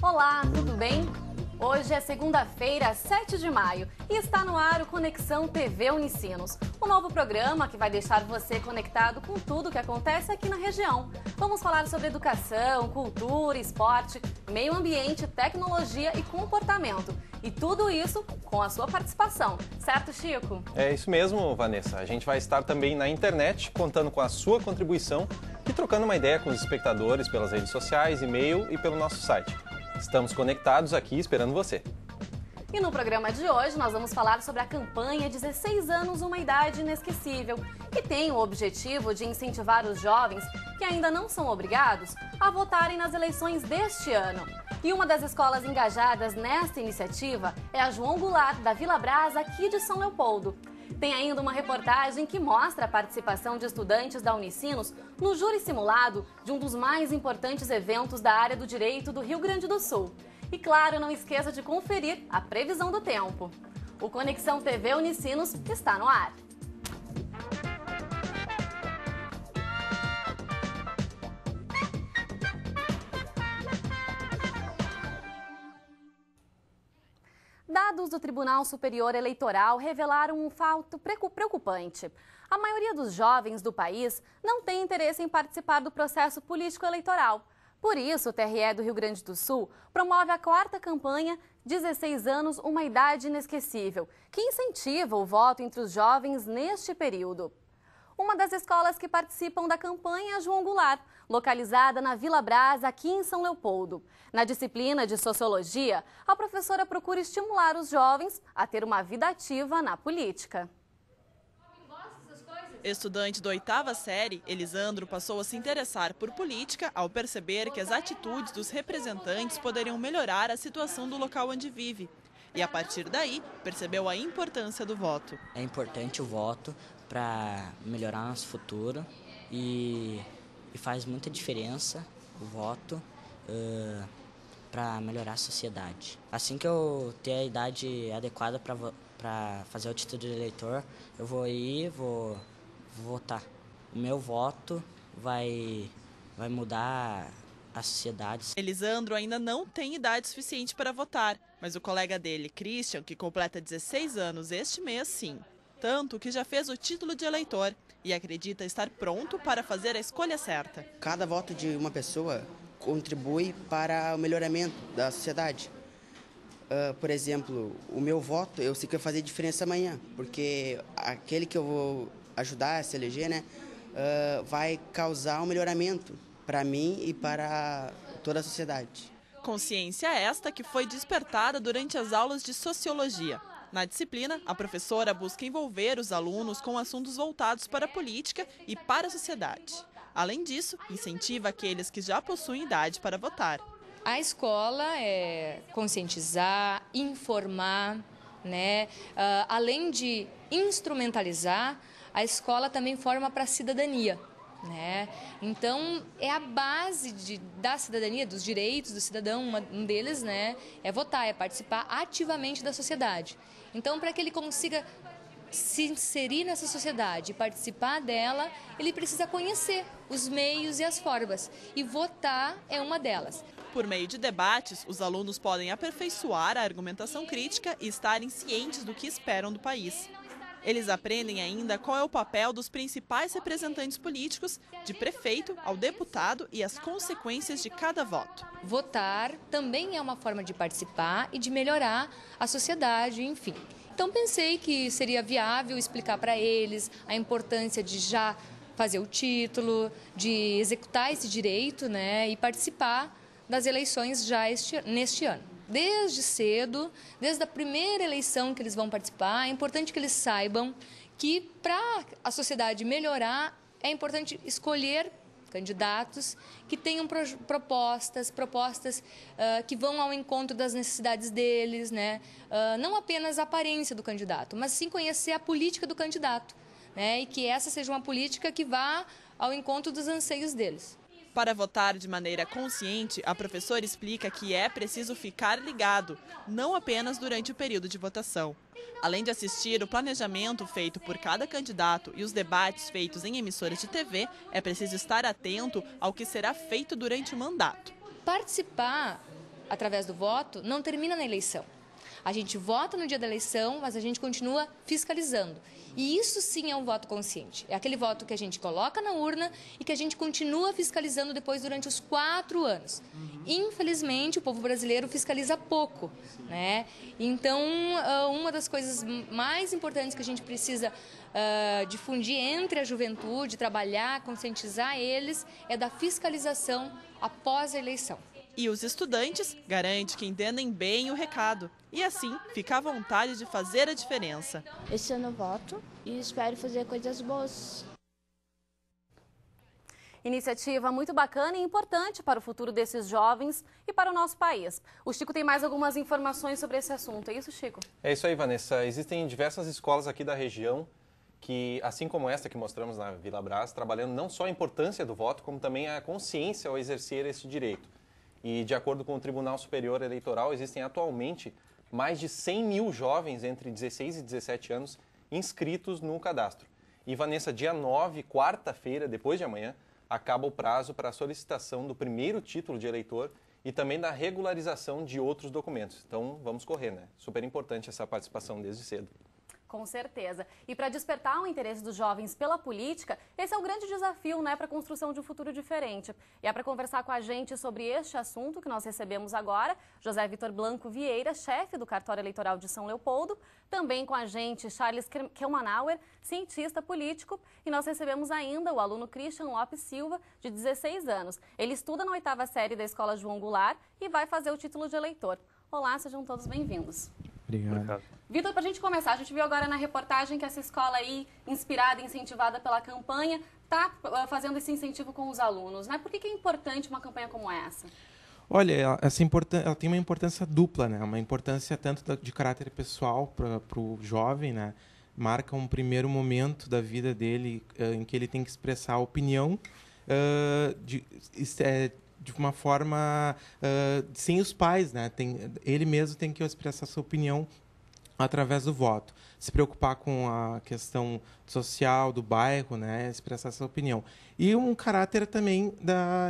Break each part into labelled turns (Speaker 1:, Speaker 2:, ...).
Speaker 1: Olá, tudo bem? Hoje é segunda-feira, 7 de maio, e está no ar o Conexão TV Unicinos, um novo programa que vai deixar você conectado com tudo o que acontece aqui na região. Vamos falar sobre educação, cultura, esporte, meio ambiente, tecnologia e comportamento. E tudo isso com a sua participação, certo, Chico?
Speaker 2: É isso mesmo, Vanessa. A gente vai estar também na internet, contando com a sua contribuição e trocando uma ideia com os espectadores pelas redes sociais, e-mail e pelo nosso site. Estamos conectados aqui esperando você.
Speaker 1: E no programa de hoje nós vamos falar sobre a campanha 16 anos, uma idade inesquecível, que tem o objetivo de incentivar os jovens que ainda não são obrigados a votarem nas eleições deste ano. E uma das escolas engajadas nesta iniciativa é a João Goulart, da Vila Brás, aqui de São Leopoldo. Tem ainda uma reportagem que mostra a participação de estudantes da Unicinos no júri simulado de um dos mais importantes eventos da área do direito do Rio Grande do Sul. E claro, não esqueça de conferir a previsão do tempo. O Conexão TV Unicinos está no ar. Dados do Tribunal Superior Eleitoral revelaram um fato preocupante. A maioria dos jovens do país não tem interesse em participar do processo político-eleitoral. Por isso, o TRE do Rio Grande do Sul promove a 4ª campanha 16 anos, uma idade inesquecível, que incentiva o voto entre os jovens neste período. Uma das escolas que participam da campanha é a João Goulart, localizada na Vila Brás, aqui em São Leopoldo. Na disciplina de Sociologia, a professora procura estimular os jovens a ter uma vida ativa na política.
Speaker 3: Estudante da 8ª série, Elisandro passou a se interessar por política ao perceber que as atitudes dos representantes poderiam melhorar a situação do local onde vive. E a partir daí, percebeu a importância do voto.
Speaker 4: É importante o voto para melhorar nosso futuro e faz muita diferença o voto para melhorar a sociedade. Assim que eu ter a idade adequada para fazer o título de eleitor, eu vou votar. O meu voto vai mudar a sociedade.
Speaker 3: Elisandro ainda não tem idade suficiente para votar, mas o colega dele, Christian, que completa 16 anos este mês, sim. Tanto que já fez o título de eleitor e acredita estar pronto para fazer a escolha certa.
Speaker 5: Cada voto de uma pessoa contribui para o melhoramento da sociedade. Por exemplo, o meu voto, eu sei que vai fazer diferença amanhã, porque aquele que eu vou ajudar a se eleger, né, vai causar um melhoramento para mim e para toda a sociedade.
Speaker 3: Consciência esta que foi despertada durante as aulas de Sociologia. Na disciplina, a professora busca envolver os alunos com assuntos voltados para a política e para a sociedade. Além disso, incentiva aqueles que já possuem idade para votar.
Speaker 6: A escola é conscientizar, informar, né? Além de instrumentalizar, a escola também forma para a cidadania. Né? Então, é a base da cidadania, dos direitos do cidadão, um deles, né, é votar, é participar ativamente da sociedade. Então, para que ele consiga se inserir nessa sociedade e participar dela, ele precisa conhecer os meios e as formas, e votar é uma delas.
Speaker 3: Por meio de debates, os alunos podem aperfeiçoar a argumentação crítica e estarem cientes do que esperam do país. Eles aprendem ainda qual é o papel dos principais representantes políticos, de prefeito ao deputado e as consequências de cada voto.
Speaker 6: Votar também é uma forma de participar e de melhorar a sociedade, enfim. Então pensei que seria viável explicar para eles a importância de já fazer o título, de executar esse direito, né, e participar das eleições já neste ano. Desde cedo, desde a primeira eleição que eles vão participar, é importante que eles saibam que para a sociedade melhorar é importante escolher candidatos que tenham propostas que vão ao encontro das necessidades deles, né? Não apenas a aparência do candidato, mas sim conhecer a política do candidato, né? E que essa seja uma política que vá ao encontro dos anseios deles.
Speaker 3: Para votar de maneira consciente, a professora explica que é preciso ficar ligado, não apenas durante o período de votação. Além de assistir o planejamento feito por cada candidato e os debates feitos em emissoras de TV, é preciso estar atento ao que será feito durante o mandato.
Speaker 6: Participar através do voto, não termina na eleição. A gente vota no dia da eleição, mas a gente continua fiscalizando. E isso sim é um voto consciente. É aquele voto que a gente coloca na urna e que a gente continua fiscalizando depois durante os 4 anos. Infelizmente, o povo brasileiro fiscaliza pouco, né? Então, uma das coisas mais importantes que a gente precisa difundir entre a juventude, trabalhar, conscientizar eles, é da fiscalização após a eleição.
Speaker 3: E os estudantes garantem que entendem bem o recado e, assim, fica à vontade de fazer a diferença.
Speaker 7: Esse ano eu voto e espero fazer coisas boas.
Speaker 1: Iniciativa muito bacana e importante para o futuro desses jovens e para o nosso país. O Chico tem mais algumas informações sobre esse assunto. É isso, Chico?
Speaker 2: É isso aí, Vanessa. Existem diversas escolas aqui da região que, assim como esta que mostramos na Vila Brás, trabalhando não só a importância do voto, como também a consciência ao exercer esse direito. E, de acordo com o Tribunal Superior Eleitoral, existem atualmente mais de 100 mil jovens entre 16 e 17 anos inscritos no cadastro. E, Vanessa, dia 9, quarta-feira, depois de amanhã, acaba o prazo para a solicitação do primeiro título de eleitor e também da regularização de outros documentos. Então, vamos correr, né? Super importante essa participação desde cedo.
Speaker 1: Com certeza. E para despertar o interesse dos jovens pela política, esse é o grande desafio, né, para a construção de um futuro diferente. E é para conversar com a gente sobre este assunto que nós recebemos agora, José Vitor Blanco Vieira, chefe do Cartório Eleitoral de São Leopoldo, também com a gente Charles Kelmanauer, cientista político, e nós recebemos ainda o aluno Christian Lopes Silva, de 16 anos. Ele estuda na 8ª série da Escola João Goulart e vai fazer o título de eleitor. Olá, sejam todos bem-vindos.
Speaker 8: Obrigado.
Speaker 1: Vitor, para a gente começar, a gente viu agora na reportagem que essa escola aí, inspirada e incentivada pela campanha, está fazendo esse incentivo com os alunos, né? Por que é importante uma campanha como essa?
Speaker 8: Olha, ela tem uma importância dupla, né? Uma importância tanto de caráter pessoal para o jovem, né? Marca um primeiro momento da vida dele em que ele tem que expressar a opinião de uma forma sem os pais, né? Ele mesmo tem que expressar sua opinião através do voto. Se preocupar com a questão social do bairro, né? Expressar sua opinião. E um caráter também,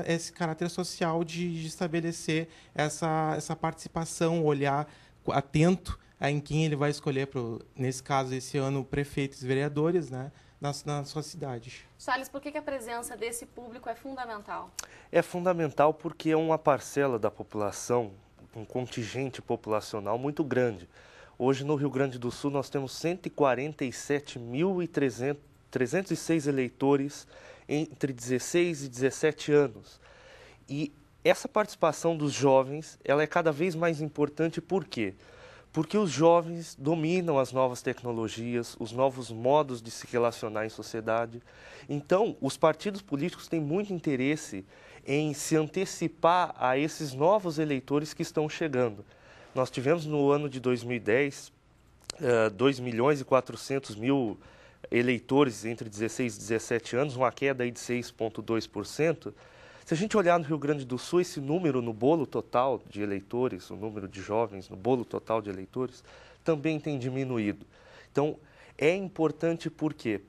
Speaker 8: esse caráter social de estabelecer essa participação, olhar atento em quem ele vai escolher, nesse caso, esse ano, prefeitos e vereadores, né? Na sua cidade.
Speaker 1: Charles, por que a presença desse público é fundamental?
Speaker 9: É fundamental porque é uma parcela da população, um contingente populacional muito grande. Hoje, no Rio Grande do Sul, nós temos 147.306 eleitores entre 16 e 17 anos. E essa participação dos jovens, ela é cada vez mais importante, por quê? Porque os jovens dominam as novas tecnologias, os novos modos de se relacionar em sociedade. Então, os partidos políticos têm muito interesse em se antecipar a esses novos eleitores que estão chegando. Nós tivemos no ano de 2010, 2.400.000 eleitores entre 16 e 17 anos, uma queda aí de 6,2%. Se a gente olhar no Rio Grande do Sul, esse número no bolo total de eleitores, o número de jovens no bolo total de eleitores, também tem diminuído. Então, é importante por quê?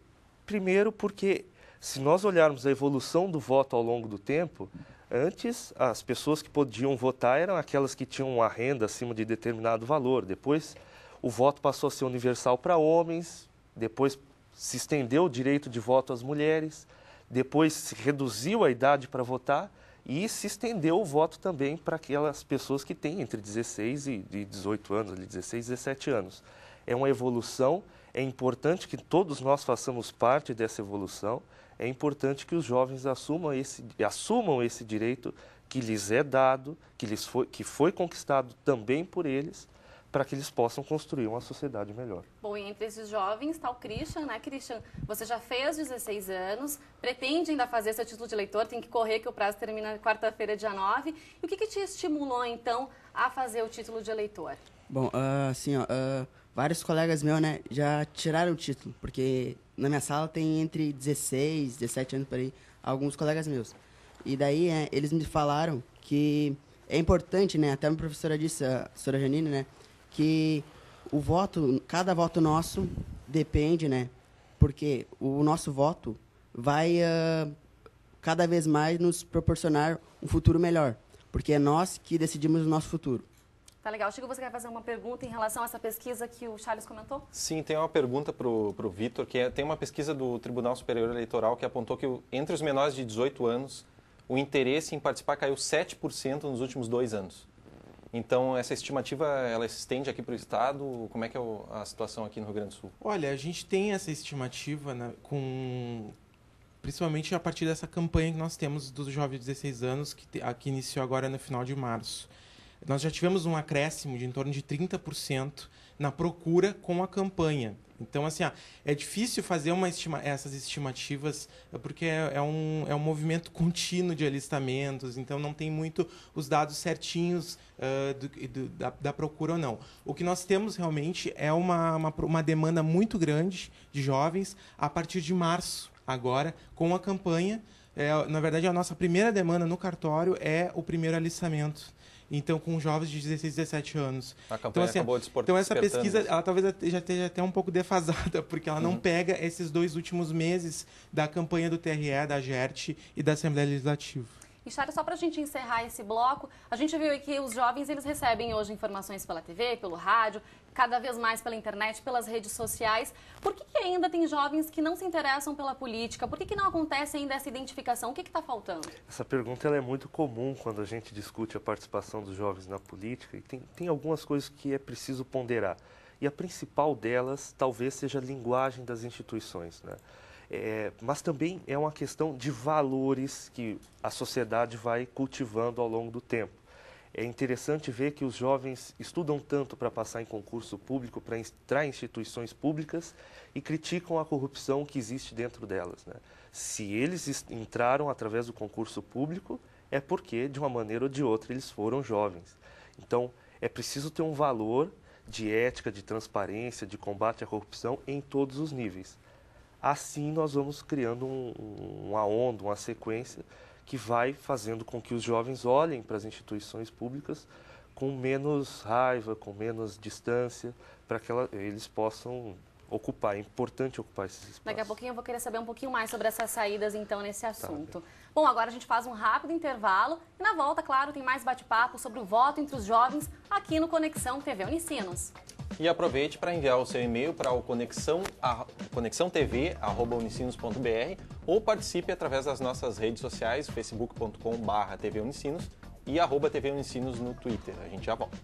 Speaker 9: Primeiro, porque se nós olharmos a evolução do voto ao longo do tempo, antes as pessoas que podiam votar eram aquelas que tinham uma renda acima de determinado valor. Depois, o voto passou a ser universal para homens, depois se estendeu o direito de voto às mulheres, depois se reduziu a idade para votar e se estendeu o voto também para aquelas pessoas que têm entre 16 e 18 anos, 16 e 17 anos. É uma evolução, é importante que todos nós façamos parte dessa evolução, é importante que os jovens assumam esse direito que lhes é dado, que foi conquistado também por eles, para que eles possam construir uma sociedade melhor.
Speaker 1: Bom, e entre esses jovens está o Christian, né, Christian? Você já fez 16 anos, pretende ainda fazer seu título de eleitor, tem que correr que o prazo termina quarta-feira, dia 9. E o que te estimulou, então, a fazer o título de eleitor?
Speaker 5: Bom, vários colegas meus, né, já tiraram o título, porque na minha sala tem entre 16 e 17 anos por aí, alguns colegas meus. E daí eles me falaram que é importante, né, até a professora disse, a professora Janine, né, que o voto, cada voto nosso depende, né? Porque o nosso voto vai cada vez mais nos proporcionar um futuro melhor. porque é nós que decidimos o nosso futuro.
Speaker 1: Tá legal. Chico, você quer fazer uma pergunta em relação a essa pesquisa que o Charles comentou?
Speaker 2: Sim, tem uma pergunta para o Vitor, que tem uma pesquisa do Tribunal Superior Eleitoral que apontou que entre os menores de 18 anos, o interesse em participar caiu 7% nos últimos 2 anos. Então, essa estimativa, ela se estende aqui para o Estado? Como é que é a situação aqui no Rio Grande do Sul?
Speaker 8: Olha, a gente tem essa estimativa, né, principalmente a partir dessa campanha que nós temos dos jovens de 16 anos, que iniciou agora no final de março. Nós já tivemos um acréscimo de em torno de 30% na procura com a campanha. Então, assim, é difícil fazer essas estimativas, porque é um movimento contínuo de alistamentos, então não tem muito os dados certinhos da procura ou não. O que nós temos realmente é uma demanda muito grande de jovens a partir de março, agora, com a campanha. Na verdade, a nossa primeira demanda no cartório é o primeiro alistamento. Então, com jovens de 16, 17 anos.
Speaker 2: A campanha acabou
Speaker 8: então, essa pesquisa, ela talvez já esteja até um pouco defasada, porque ela não pega esses 2 últimos meses da campanha do TRE, da GERT e da Assembleia Legislativa.
Speaker 1: E, Charles, só para a gente encerrar esse bloco, a gente viu que os jovens eles recebem hoje informações pela TV, pelo rádio, cada vez mais pela internet, pelas redes sociais. Por que ainda tem jovens que não se interessam pela política? Por que não acontece ainda essa identificação? O que está faltando?
Speaker 9: Essa pergunta ela é muito comum quando a gente discute a participação dos jovens na política, e tem algumas coisas que é preciso ponderar. E a principal delas talvez seja a linguagem das instituições, né? Mas também é uma questão de valores que a sociedade vai cultivando ao longo do tempo. É interessante ver que os jovens estudam tanto para passar em concurso público, para entrar em instituições públicas e criticam a corrupção que existe dentro delas, né? Se eles entraram através do concurso público, é porque, de uma maneira ou de outra, eles foram jovens. Então, é preciso ter um valor de ética, de transparência, de combate à corrupção em todos os níveis. Assim, nós vamos criando uma onda, uma sequência que vai fazendo com que os jovens olhem para as instituições públicas com menos raiva, com menos distância, para que eles possam ocupar. É importante ocupar esses espaços.
Speaker 1: Daqui a pouquinho eu vou querer saber um pouquinho mais sobre essas saídas, então, nesse assunto. Bom, agora a gente faz um rápido intervalo e na volta, claro, tem mais bate-papo sobre o voto entre os jovens aqui no Conexão TV Unicinos.
Speaker 2: E aproveite para enviar o seu e-mail para o conexãotv@unicinos.br ou participe através das nossas redes sociais, facebook.com/tvunicinos e @tvunicinos no Twitter. A gente já volta.